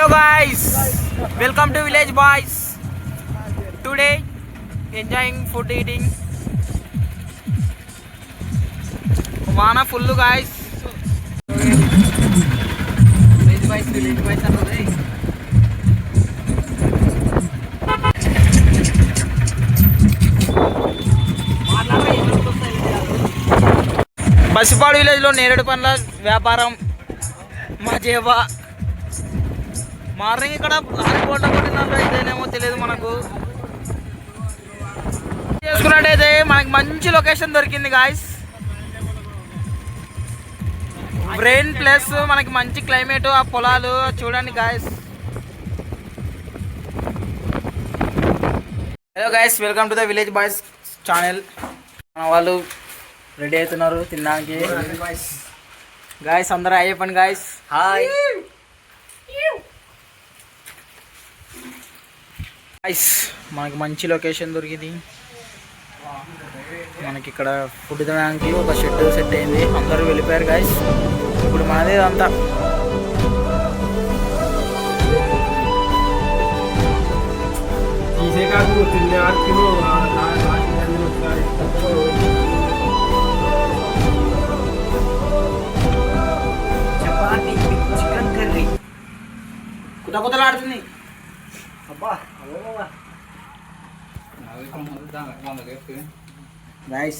Hello guys, welcome to Village Boys. Today, enjoying food eating. Vana full guys. Village Boys అన్నది. బసిపాడు విలేజ్లో నేరేడు పండ్ల వ్యాపారం మా జేబా మార్నింగ్ ఇక్కడ హారిపోట కొట్టినట్లు అయితేనేమో తెలియదు మనకు. చేసుకున్నట్టయితే మనకి మంచి లొకేషన్ దొరికింది గాయస్. బ్రెయిన్ ప్లస్ మనకి మంచి క్లైమేట్, ఆ పొలాలు చూడండి guys. Hello guys, welcome to the village boys channel. మన వాళ్ళు రెడీ అవుతున్నారు తినడానికి. గాయస్ అందరూ అయ్యప్పండి గాయస్. హాయ్ గాయస్, మనకి మంచి లొకేషన్ దొరికింది. మనకి ఇక్కడ ఫుడ్ తినడానికి ఒక షెడ్ సెట్ అయింది. అందరూ వెళ్ళిపోయారు గాయస్. ఇప్పుడు మనదే అంతా. చికెన్ కర్రీ కుత కుతలాడుతుంది. అబ్బా guys,